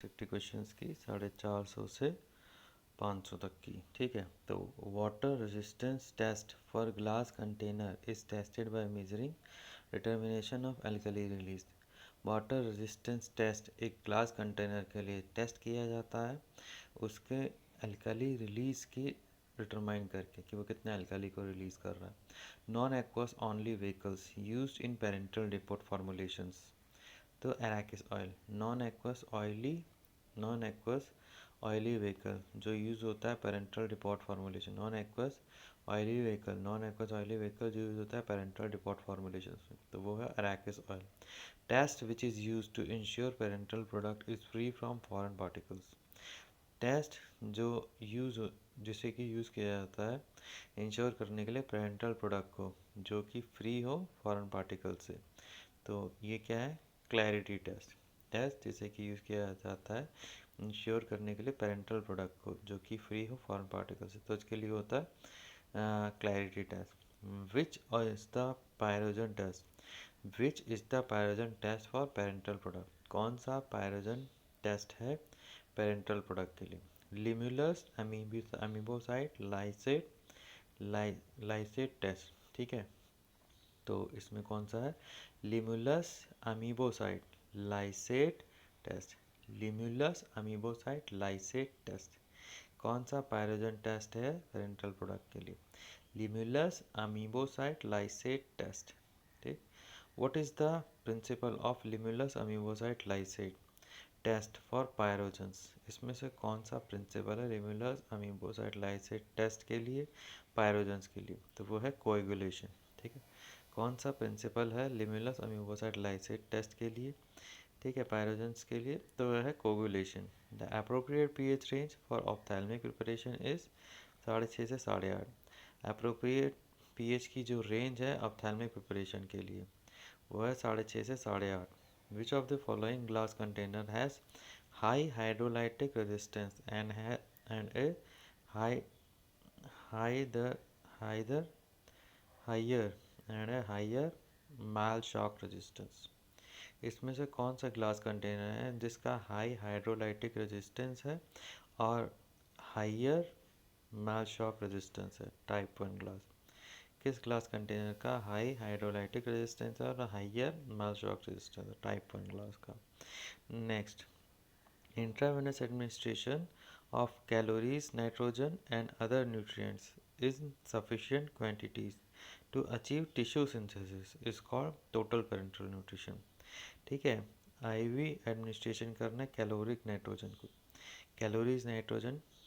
60 questions की 450 से 500 तक की। ठीक है, तो water resistance test for glass container is tested by measuring determination of alkali release. Water resistance test एक ग्लास कंटेनर के लिए टेस्ट किया जाता है उसके एल्कली रिलीज की डिटरमाइन करके कि वो कितने एल्कली को रिलीज कर रहा है। Non aqueous only vehicles used in parental depot formulations. तो arachis oil non aqueous oily vehicle जो यूज़ होता है parental depot formulation. Non aqueous oily vehicle जो यूज़ होता है पेरेंटल डिपोट फार्मूलेशन में, तो वो है arachis oil. Test which is use to ensure parental product is free from foreign particles. Test जो जिसे कि यूज़ किया जाता है इंश्योर करने के लिए पेरेंटल प्रोडक्ट को जो कि फ्री हो फॉरेन पार्टिकल से, तो ये क्या है? क्लैरिटी टेस्ट जिसे कि यूज़ किया जाता है इंश्योर करने के लिए पेरेंटल प्रोडक्ट को जो कि फ्री हो फॉरेन पार्टिकल से, तो इसके लिए होता है clarity test. Which is the pyrogen test for parental product. कौन सा पायरोजन टेस्ट है पेरेंटल प्रोडक्ट के लिए? Limulus amebocyte lysate test. ठीक है, तो इसमें कौन सा है? Limulus amebocyte lysate test. Limulus amebocyte lysate test कौन सा पायरोजन टेस्ट है पेरेंटल प्रोडक्ट के लिए? Limulus amebocyte lysate test. ठीक, what is the principle of limulus amebocyte lysate test for pyrogens? इसमें से कौन सा प्रिंसिपल है लिमुलस अमीबोसाइट लाइसेट टेस्ट के लिए पायरोजन्स के लिए? तो वो है कोएगुलेशन। ठीक है, कौन सा प्रिंसिपल है लिमुलस अमीबोसाइट लाइसेट टेस्ट के लिए? ठीक है, पायरोजन्स के लिए तो वह है coagulation. The appropriate pH range for ophthalmic preparation is 6.5 से 8.5। अप्रोप्रिएट पीएच की जो रेंज है ऑप्थेल्मिक प्रिपरेशन के लिए वो है 6.5 से 8.5। विच of the following glass container has high hydrolytic resistance and A high Haider Haider higher and A higher mall shock resistance? इसमें से कौन सा ग्लास कंटेनर है जिसका हाई हाइड्रोलाइटिक रेजिस्टेंस है और हाइयर माल शॉक रेजिस्टेंस है? Type 1 glass. किस ग्लास कंटेनर का हाई हाइड्रोलाइटिक रेजिस्टेंस है और हाइयर माल शॉक रेजिस्टेंस है? टाइप 1 ग्लास का। Next, intravenous administration of calories, nitrogen and other nutrients in sufficient quantities to achieve tissue synthesis is called total parenteral nutrition। ठीक है, ivy administration करना है caloric nitrogen को,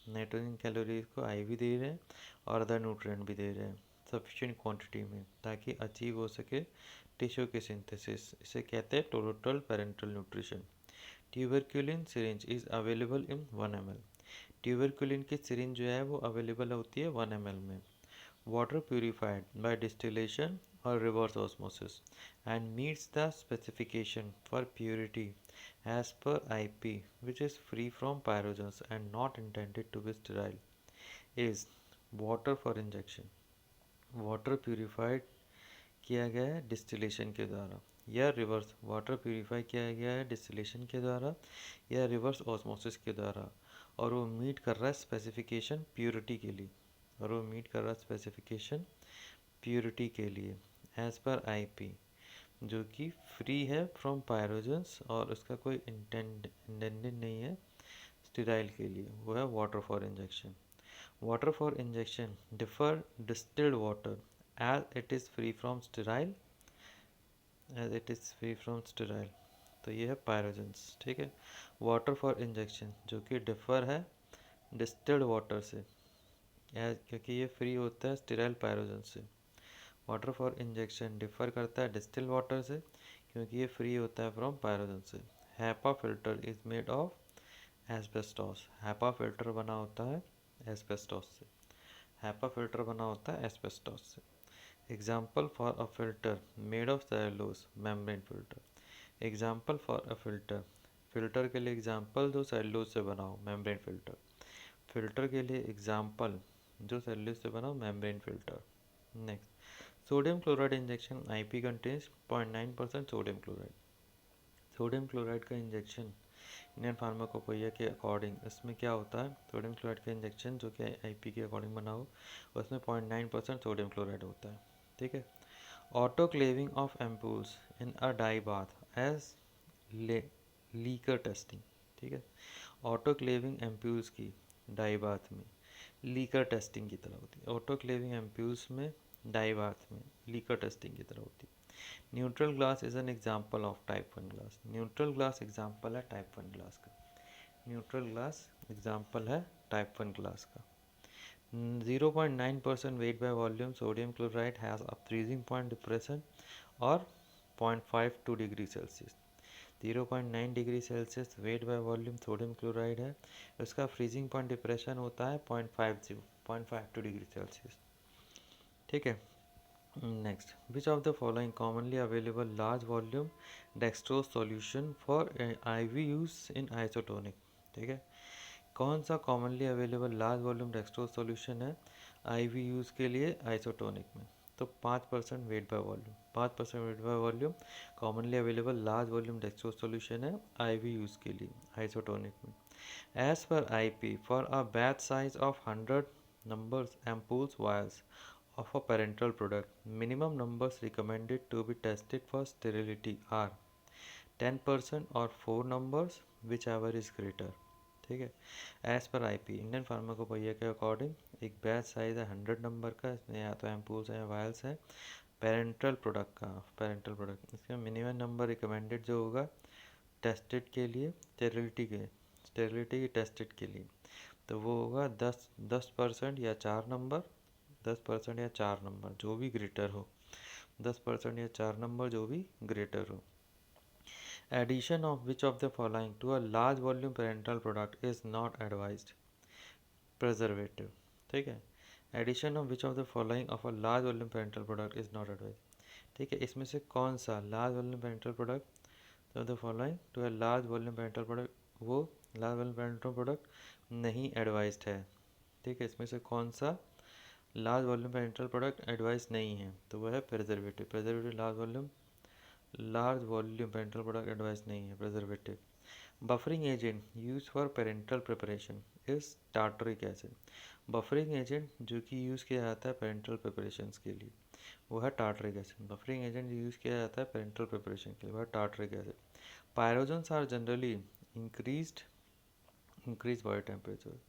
nitrogen calories को ivy दे रहे हैं और अदर न्यूट्रिएंट भी दे रहे हैं सफिशिएंट क्वांटिटी में ताकि अचीव हो सके टिश्यू की सिंथेसिस। इसे कहते हैं total parental nutrition. Tuberculin syringe is available in 1 ml। Tuberculin की सिरिंज जो है वो अवेलेबल होती है 1 ml में। Water purified bye distillation or reverse osmosis and meets the specification for purity as per IP, which is free from pyrogens and not intended to be sterile, is water for injection। Water purified किया गया है distillation के द्वारा या reverse water purify किया गया है distillation के द्वारा या रिवर्स ऑस्मोसिस के द्वारा, और वो मीट कर रहा है स्पेसिफिकेशन प्योरिटी के लिए प्योरिटी के लिए एज पर आईपी, जो कि फ्री है फ्रॉम पायरोजन्स और उसका कोई इंटेंडेड नहीं है स्टेराइल के लिए, वो है water for injection. Water for injection differ distilled water as it is free from sterile तो ये है पायरोजन्स। ठीक है, वाटर फॉर इंजेक्शन जो कि डिफर है डिस्टिल्ड वाटर से क्योंकि ये फ्री होता है स्टेराइल पायरोजन से। वाटर फॉर इंजेक्शन डिफर करता है डिस्टिल वाटर से क्योंकि ये फ्री होता है फ्रॉम पायरोजन से। HEPA filter is made of asbestos. HEPA filter बना होता है एस्बेस्टॉस से। Example for a filter made of cellulose membrane filter. Example for a filter के लिए एग्जाम्पल जो सेलुलोज से बना हो मेम्ब्रेन फिल्टर के लिए एग्जाम्पल जो सेलुलोज से बना हो membrane filter. Next, sodium chloride injection IP contains 0.9% sodium chloride का इंजेक्शन इंडियन फार्माकोपोइया के अकॉर्डिंग इसमें क्या होता है, सोडियम क्लोराइड का इंजेक्शन जो कि आईपी के अकॉर्डिंग बना हो उसमें 0.9% सोडियम क्लोराइड होता है, ठीक है। Autoclaving of ampoules in a dye bath as leaker testing, ठीक है। ऑटोक्लेविंग एम्प्यूल्स की डाई बाथ में लीकर टेस्टिंग की तरह होती है। ऑटोक्लेविंग एम्प्यूल्स में डाई बाथ में लीकर टेस्टिंग की तरह होती है। Neutral glass is an example of type 1 glass. Neutral glass example है टाइप 1 ग्लास का। न्यूट्रल ग्लास एग्जाम्पल है टाइप 1 ग्लास का। 0.9% weight by volume sodium chloride has a freezing point depression और 0.52 degree Celsius. 0.9 degree Celsius wait by volume sodium chloride है, उसका freezing point depression होता है 0.52 degree Celsius, ठीक है। Next, which of the following commonly available large volume dextrose solution for IV use in isotonic, ठीक है। कौन सा commonly available large volume dextrose solution है आईवी यूज़ के लिए आइसोटोनिक में? तो 5% weight by volume, 5% weight by volume commonly available large volume dextrose solution है आईवी यूज़ के लिए आइसोटोनिक में। As per IP for a batch size of 100 numbers ampoules vials of a parental product, minimum numbers recommended to be tested for sterility are 10% or 4 numbers whichever is greater, ठीक है। As per IP Indian फार्माकोपोइया के according एक batch size है 100 number का, इसमें या तो एम्पूल्स हैं या वायल्स हैं पेरेंटल प्रोडक्ट का, पेरेंटल प्रोडक्ट, इसका मिनिमम नंबर रिकमेंडेड जो होगा टेस्टेड के लिए स्टेरिलिटी की टेस्टेड के लिए, तो वो होगा 10% या 4 नंबर, 10% या 4 नंबर जो भी ग्रेटर हो, 10% या 4 नंबर जो भी ग्रेटर हो। Addition of which of the following to a large volume parental product is not advised? Preservative, ठीक है। Addition of which of the following of a large volume parental product is not advised, ठीक है। इसमें से कौन सा large volume parental product of the following to a large volume parental product, वो large volume parental product नहीं advised है, ठीक है। इसमें से कौन सा large volume parental product advised नहीं है, तो वह है preservative large volume parental product advice नहीं है preservative। Buffering agent use for parenteral preparation is tartaric acid. Buffering agent जो कि यूज़ किया जाता है पेरेंटल प्रिपरेशंस के लिए वो है टार्टरिक एसिड। बफरिंग एजेंट जो यूज़ किया जाता है पेरेंटल प्रिपरेशन के लिए वो है tartaric acid. Pyrogens are generally increase body temperature.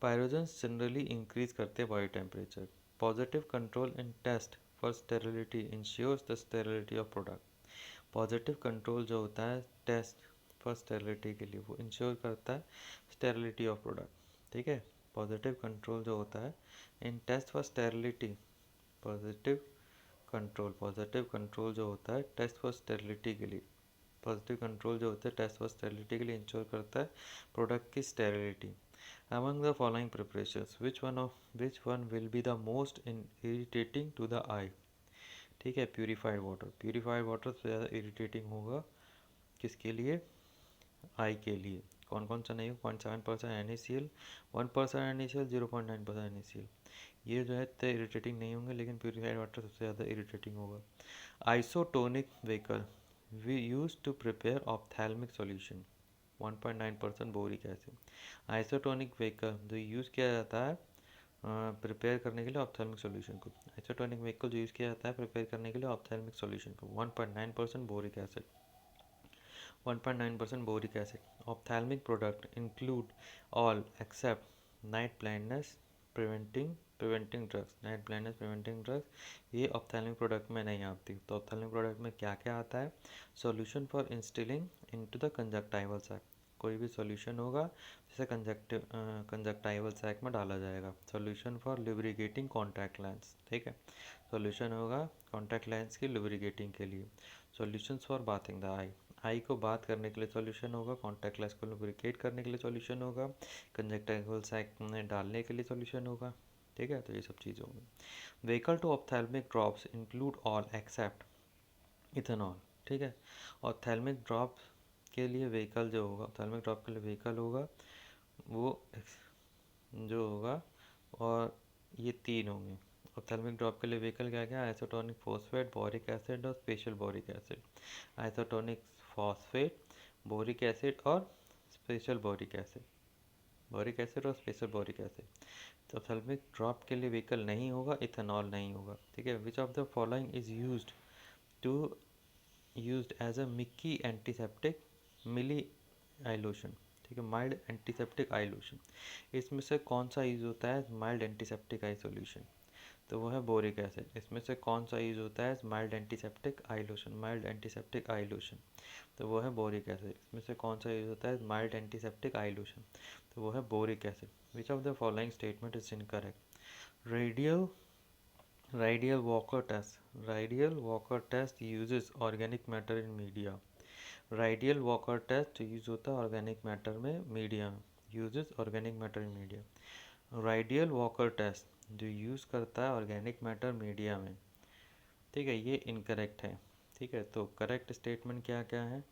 Pyrogens generally increase करते हैं body temperature. Positive control in test for sterility ensures the sterility of product. Positive control जो होता है टेस्ट फॉर स्टेरिलिटी के लिए वो इंश्योर करता है स्टेरिलिटी ऑफ प्रोडक्ट, ठीक है। पॉजिटिव कंट्रोल जो होता है in test for sterility, positive control जो होता है टेस्ट फॉर स्टेरिलिटी के लिए, पॉजिटिव कंट्रोल जो होता है टेस्ट फॉर स्टेरिलिटी के लिए इंश्योर करता है प्रोडक्ट की sterility. Among the following preparations which one will be the most irritating to the eye, ठीक है। प्यूरिफाइड वाटर सबसे ज़्यादा इरिटेटिंग होगा किसके लिए, आई के लिए। कौन कौन सा नहीं हो, 0.7% NaCl, 1% NaCl, 0.9% NaCl, ये जो है इतने इरिटेटिंग नहीं होंगे, लेकिन प्यूरिफाइड वाटर सबसे ज़्यादा इरिटेटिंग होगा। Isotonic vehicle we use to prepare ophthalmic solution, 1.9% boric acid. Isotonic vehicle जो यूज़ किया जाता है प्रिपेयर करने के लिए ऑप्थेल्मिक सॉल्यूशन को, आइसोटोनिक व्हीकल जो यूज़ किया जाता है प्रिपेयर करने के लिए ऑप्थेल्मिक सॉल्यूशन को, 1.9% boric acid, 1.9% boric acid. Ophthalmic product include all accept night blindness preventing drugs, ये ऑप्थेल्मिक प्रोडक्ट में नहीं आती। तो ऑप्थेल्मिक प्रोडक्ट में क्या क्या आता है, solution for instilling into the conjunctival sac, कोई भी सॉल्यूशन होगा जैसे कंजक्टाइवल सैक में डाला जाएगा। Solution for lubricating contact lens, ठीक है, सॉल्यूशन होगा कॉन्टैक्ट लेंस की लुब्रिकेटिंग के लिए। सॉल्यूशंस फॉर बाथिंग द आई को बात करने के लिए सॉल्यूशन होगा, कॉन्टैक्ट लेंस को लुब्रिकेट करने के लिए सॉल्यूशन होगा, कंजक्टाइवल सैक में डालने के लिए सॉल्यूशन होगा, ठीक है। तो ये सब चीज़ होंगी। Vehicle to ophthalmic drops include all except ethanol, ठीक है। ऑप्थेल्मिक ड्रॉप के लिए व्हीकल जो होगा, ऑप्थेल्मिक ड्रॉप के लिए व्हीकल होगा वो जो होगा, और ये 3 होंगे। ऑप्थेल्मिक ड्रॉप के लिए व्हीकल क्या क्या, आइसोटोनिक फॉस्फेट, बोरिक एसिड और special boric acid. Isotonic phosphate, boric acid और स्पेशल बोरिक एसिड और स्पेशल बोरिक एसिड। तो ऑप्थेल्मिक ड्रॉप के लिए व्हीकल नहीं होगा, इथेनॉल नहीं होगा, ठीक है। Which of the following is used as a मिकी एंटीसेप्टिक मिली आई लोशन, ठीक है, माइल्ड एंटीसेप्टिक आई लोशन। इसमें से कौन सा यूज़ होता है माइल्ड एंटीसेप्टिक आई सोल्यूशन? तो वो है बोरिक एसिड। इसमें से कौन सा यूज़ होता है माइल्ड एंटीसेप्टिक आई लोशन? माइल्ड एंटीसेप्टिक आई लोशन, तो वो है बोरिक एसिड। इसमें से कौन सा यूज़ होता है माइल्ड एंटीसेप्टिक आई लोशन? तो वो है boric acid. Which of the following statement is incorrect? Radial Radial Walker test uses organic matter in media. Radial Walker test use होता है ऑर्गेनिक मैटर में मीडिया में, uses organic matter in media. Radial walker test जो use करता है organic matter media में, ठीक है, ये इनकरेक्ट है, ठीक है। तो करेक्ट स्टेटमेंट क्या क्या है?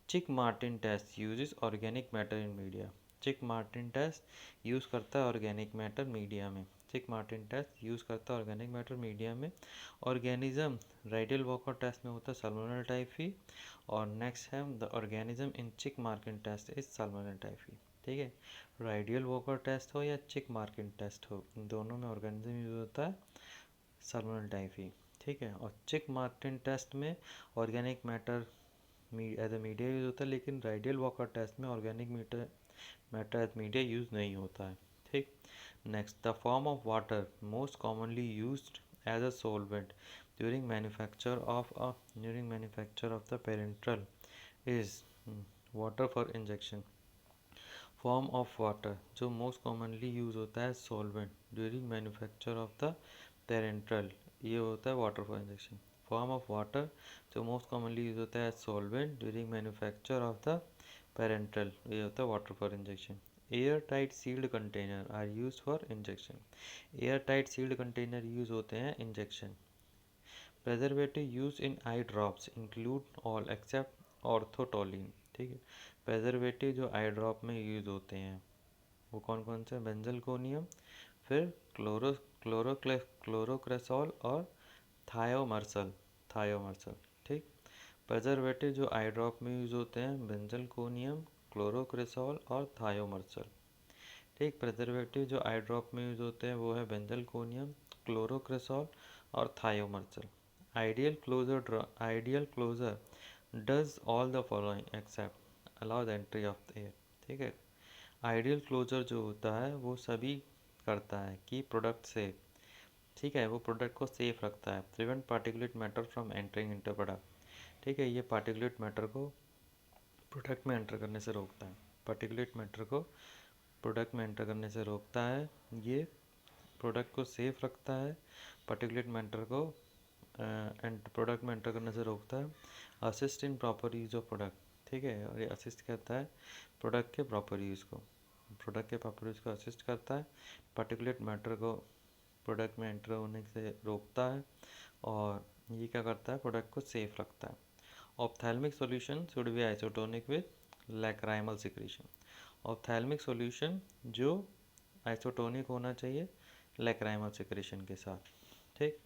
Chick Martin test uses organic matter in media. Chick Martin test use करता है ऑर्गेनिक मैटर मीडिया में। चिक मार्टिन टेस्ट यूज़ करता है ऑर्गेनिक मैटर मीडिया में। ऑर्गेनिज्म राइडल वॉकर टेस्ट में होता है सल्मोनेला टाइफी। और नेक्स्ट है the organism in Chick Martin test is Salmonella typhi, ठीक है। राइडियल वॉकर टेस्ट हो या चिक मार्टिन टेस्ट हो, इन दोनों में ऑर्गेनिज्म यूज होता है सल्मोनेला टाइफी, ठीक है। और चिक मार्टिन टेस्ट में organic matter as a media use होता है, लेकिन राइडियल वॉकर टेस्ट में organic matter as media use नहीं होता है, ठीक। Next, the form of water most commonly used as a solvent during manufacture of the parenteral is water for injection. Form of water जो most commonly use होता है solvent during manufacture of the parenteral, ये होता है water for injection. Form of water जो most commonly use होता है solvent during manufacture of the parenteral, ये होता है water for injection. Air tight sealed container are use for injection. Air tight sealed container use होते हैं injection. Preservative use in eye drops include all except ऑर्थोटोलिन, ठीक है। Preservative जो आई drop में यूज होते हैं वो कौन कौन से? बेंजलकोनियम, फिर क्लोरोक्रेसॉल और थायोमर्सल, ठीक। प्रेजर्वेटिव जो आई ड्रॉप में यूज होते हैं बेंजलकोनियम, क्लोरोक्रेसॉल और थायोमर्सल, ठीक। प्रेजर्वेटिव जो आई ड्रॉप में यूज होते हैं वो है बेंजलकोनियम, क्लोरोक्रेसॉल और thiomersal. Ideal closure does all the following except allow the entry of the air, ठीक है। आइडियल क्लोजर जो होता है वो सभी करता है कि प्रोडक्ट से, ठीक है, वो प्रोडक्ट को सेफ रखता है। Prevent particulate matter from entering into product, ठीक है, ये पार्टिकुलेट मैटर को प्रोडक्ट में एंटर करने से रोकता है। पार्टिकुलेट मैटर को प्रोडक्ट में एंटर करने से रोकता है, ये प्रोडक्ट को सेफ रखता है, पार्टिकुलेट मैटर को प्रोडक्ट में एंटर करने से रोकता है। Assist in proper use of product, ठीक है, और ये असिस्ट करता है प्रोडक्ट के प्रॉपर यूज़ को, प्रोडक्ट के प्रॉपर यूज़ को असिस्ट करता है, पार्टिकुलेट मैटर को प्रोडक्ट में एंटर होने से रोकता है, और ये क्या करता है प्रोडक्ट को सेफ रखता है। Ophthalmic solution should be isotonic with lacrimal secretion. Ophthalmic solution जो आइसोटोनिक होना चाहिए लैक्राइमल सिक्रीशन के साथ, ठीक।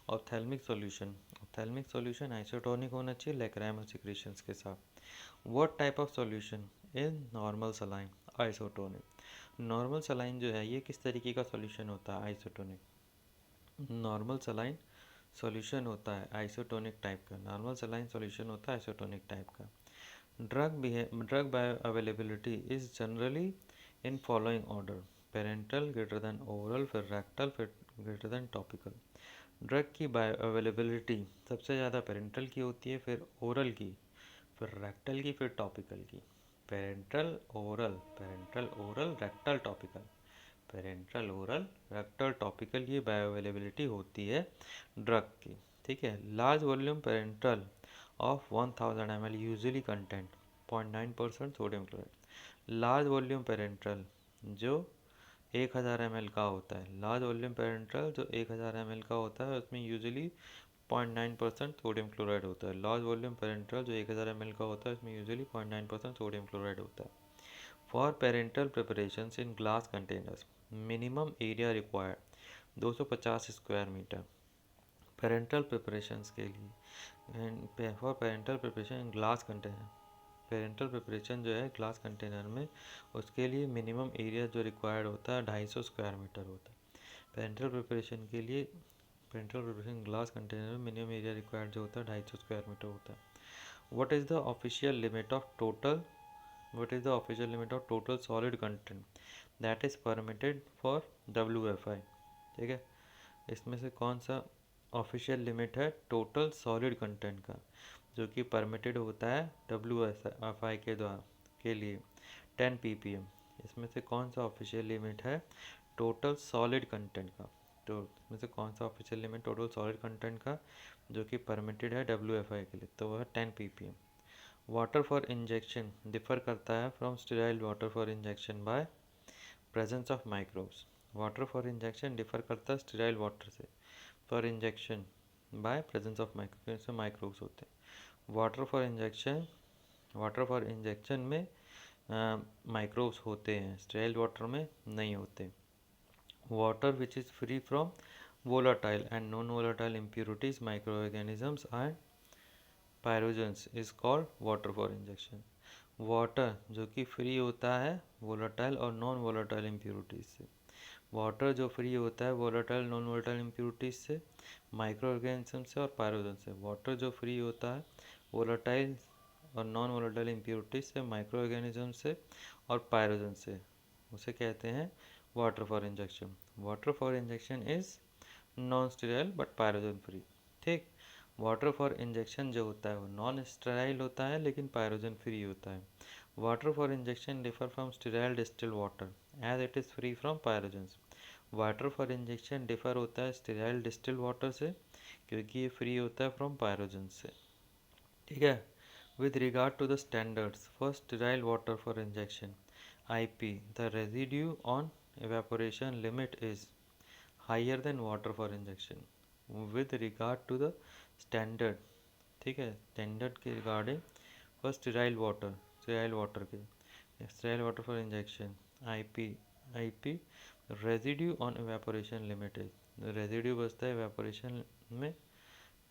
ऑप्थेल्मिक सॉल्यूशन आइसोटोनिक होना चाहिए लैक्राइमल सिक्रीशंस के साथ। What type of solution in normal saline? Isotonic. Normal saline जो है ये किस तरीके का सॉल्यूशन होता है? आइसोटोनिक। नॉर्मल सलाइन सॉल्यूशन होता है आइसोटोनिक टाइप का। नॉर्मल सलाइन सॉल्यूशन होता है आइसोटोनिक टाइप का। Drug bio availability is generally in following order: parental greater than oral, फिर रेक्टल, फिर ग्रेटर देन टॉपिकल। ड्रग की बायो अवेलेबिलिटी सबसे ज़्यादा पेरेंटल की होती है, फिर ओरल की, फिर रेक्टल की, फिर टॉपिकल की। Parental oral rectal topical, parental oral rectal topical, ये बायो अवेलेबिलिटी होती है ड्रग की, ठीक है। Large volume parental of 1000 ml usually content 0.9% sodium chloride. Large volume parental जो 1000 ml का होता है, लार्ज वॉल्यूम पेरेंटल जो 1000 ml का होता है उसमें यूजुअली 0.9% सोडियम क्लोराइड होता है। लार्ज वॉल्यूम पेरेंटल जो 1000 ml का होता है उसमें यूजुअली 0.9% सोडियम क्लोराइड होता है। For parenteral preparations in glass containers minimum area required 250 square metre. Parenteral preparations के लिए for parenteral preparation in glass container parenteral preparation जो है ग्लास कंटेनर में, उसके लिए मिनिमम एरिया जो रिक्वायर्ड होता है 250 स्क्वायर मीटर होता है। पेरेंटल प्रिपरेशन के लिए, पेरेंटल प्रिपरेशन ग्लास कंटेनर में मिनिमम एरिया रिक्वायर्ड जो होता है 250 स्क्वायर मीटर होता है। What is the official limit of total what is the official limit of total solid content that is permitted for WFI? ठीक है, इसमें से कौन सा ऑफिशियल लिमिट है टोटल सॉलिड कंटेंट का जो कि परमिटेड होता है WFI के द्वारा के लिए 10 ppm। इसमें से कौन सा ऑफिशियल लिमिट है टोटल सॉलिड कंटेंट का, तो इसमें से कौन सा official limit total solid content का जो कि परमिटेड है WFI के लिए, तो वह 10 ppm। Water for injection differ करता है from sterile water for injection by presence of microbes. Water for injection differ करता है स्टेराइल वाटर से for injection by presence of microbes, इसमें माइक्रोब्स होते हैं। वाटर फॉर इंजेक्शन में माइक्रोब्स होते हैं, स्टेराइल वाटर में नहीं होते। Water which is free from volatile and non-volatile impurities, microorganisms and pyrogens is called water for injection। Water जो कि फ्री होता है वोलाटाइल और नॉन वोलाटाइल इम्प्योरिटीज से, वाटर जो फ्री होता है वोलाटाइल नॉन वोलाटाइल इम्प्योरिटीज से, माइक्रो ऑर्गेनिज्म से और पायरोजन से। वाटर जो फ्री होता है वोलाटाइल और नॉन वोलाटाइल इम्प्योरिटीज से, माइक्रो ऑर्गेनिज्म से और पायरोजन से, उसे कहते हैं water for injection. Water for injection is non sterile but pyrogen free. ठीक, वाटर फॉर इंजेक्शन जो होता है वो नॉन स्टेराइल होता है लेकिन पायरोजन फ्री होता है। Water for injection differ from sterile distilled water as it is free from pyrogens. Water for injection differ होता है स्टेराइल डिस्टिल्ड वाटर से क्योंकि ये फ्री होता है फ्रॉम पायरोजन्स से। ठीक है, with regard to the standards for sterile water for injection IP, the residue on evaporation limit is higher than water for injection। with regard to the standard, ठीक है, स्टैंडर्ड के रिगार्डिंग फॉर स्टेराइल वाटर के sterile water for injection IP residue on evaporation limit है, residue बचता है evaporation में,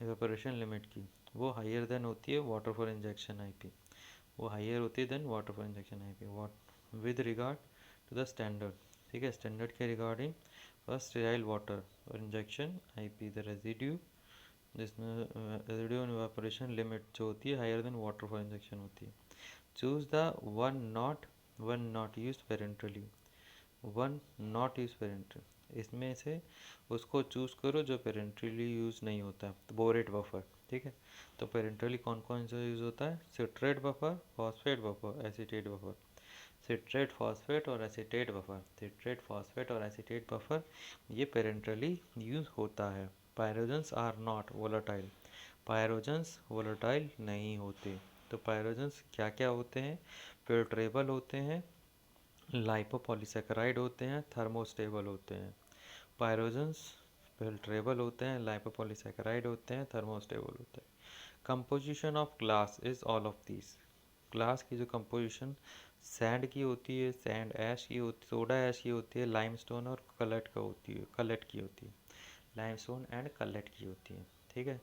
evaporation limit की, वो हायर देन होती है वाटर फॉर इंजेक्शन आईपी, वो हायर होती है than water for injection IP what with regard to the standard. ठीक है, स्टैंडर्ड के regarding for sterile water for injection IP the residue, जिसमें रेजिड्यू ऑन इवेपोरेशन लिमिट जो होती है higher than water for injection होती है। Choose the one not use parenterally, one not use parenterally, इसमें से उसको चूज़ करो जो पेरेंटली यूज़ नहीं होता, तो बोरेट बफर। ठीक है, तो पेरेंटली कौन कौन सा यूज़ होता है, citrate buffer, phosphate buffer, acetate buffer. Citrate, phosphate और एसीटेट बफर, सिट्रेट, फॉस्फेट और एसीटेट बफर ये पेरेंटली यूज़ होता है। पायरोजन्स आर नॉट वोलाटाइल, पायरोजन्स वोलाटाइल नहीं होते। तो पायरोजन्स क्या क्या होते हैं, फिल्ट्रेबल होते हैं, लाइपोपॉलीसेकेराइड होते हैं, थर्मोस्टेबल होते हैं। पायरोजन्स फिल्ट्रेबल होते हैं, लाइपोपॉलीसेकेराइड होते हैं, थर्मोस्टेबल होते हैं। Composition of glass is all of these. Glass की जो कंपोजिशन सैंड की होती है, सैंड ऐश की होती, सोडा ऐश की होती है, लाइमस्टोन और कलट का होती है, कलट की होती है, लाइमस्टोन एंड कलट की होती है। ठीक है,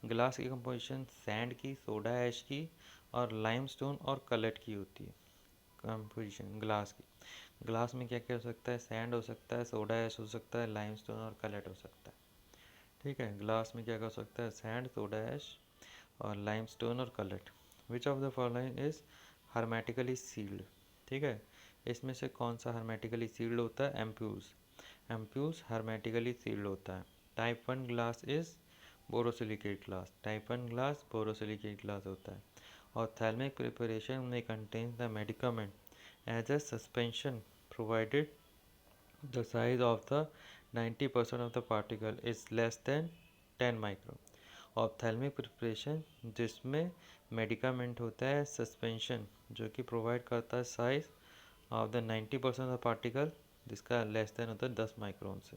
ग्लास की कंपोजिशन सैंड की, सोडा ऐश की और लाइमस्टोन और कलट की होती है। कंपोजिशन ग्लास की, ग्लास में क्या क्या हो सकता है, सैंड हो सकता है, सोडा ऐश हो सकता है, लाइमस्टोन और कलट हो सकता है। ठीक है, ग्लास में क्या क्या हो सकता है, सैंड, सोडा ऐश और लाइमस्टोन और cullet. Which of the following is hermetically sealed. ठीक है, इसमें से कौन सा हर्मेटिकली सील्ड होता है, एम्प्यूल्स, एम्प्यूल्स हर्मेटिकली सील्ड होता है। Type 1 glass is borosilicate glass, type 1 glass borosilicate glass होता है। ऑप्थेल्मिक प्रिपरेशन में contain the medicament as a suspension provided the size of the 90% of the particle is less than 10 micron। Ophthalmic preparation जिसमें medicament होता है suspension जो कि provide करता है size of the 90% of particle जिसका लेस देन होता है 10 माइक्रोन से।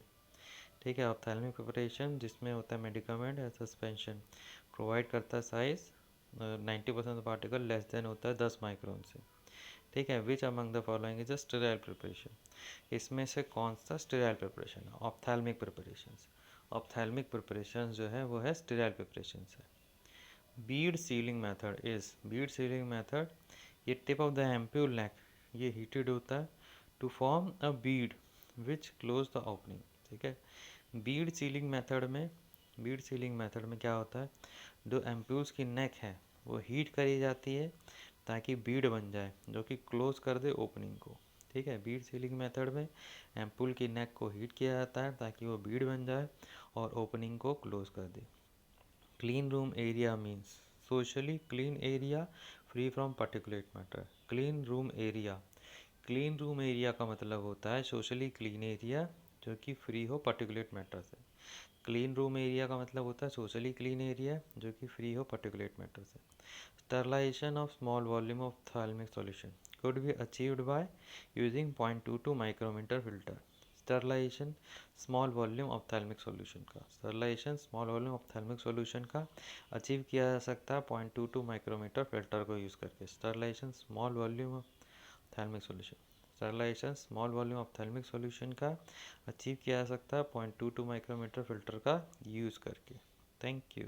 ठीक है, ऑप्थेल्मिक प्रिपरेशन जिसमें होता है मेडिकामेंट या सस्पेंशन प्रोवाइड करता है size 90% of particle less than होता है 10 माइक्रोन से। ठीक है, which among the following is a sterile preparation, इसमें से कौन सा स्टेराइल प्रिपरेशन है, ऑप्थेल्मिक प्रिपरेशन। ऑप्थेल्मिक प्रिपरेशन जो है वो है स्टेराइल प्रिपरेशन है। Bead sealing method is, bead sealing method ये tip of the ampoule neck ये हीटेड होता है to form a bead which close the opening. ठीक है, बीड सीलिंग मेथड में क्या होता है, जो एम्प्यूल्स की नेक है वो हीट करी जाती है ताकि बीड बन जाए जो कि क्लोज कर दे ओपनिंग को। ठीक है, बीड सीलिंग मेथड में एम्पूल की नेक को हीट किया जाता है ताकि वो बीड बन जाए और ओपनिंग को क्लोज कर दे। Clean room area means socially clean area free from particulate matter. Clean room area का मतलब होता है सोशली क्लीन एरिया जो कि फ्री हो पार्टिकुलेट मैटर से। क्लीन रूम एरिया का मतलब होता है सोशली क्लीन एरिया जो कि फ्री हो पार्टिकुलेट मैटर से। Sterilization of small volume of ophthalmic solution could be achieved by using 0.22 micrometer filter। Sterilization small volume ophthalmic solution का अचीव किया जा सकता है 0.22 माइक्रोमीटर फिल्टर को यूज़ करके। Sterilization small volume ophthalmic solution का अचीव किया जा सकता है 0.22 माइक्रोमीटर फिल्टर का यूज़ करके। Thank you.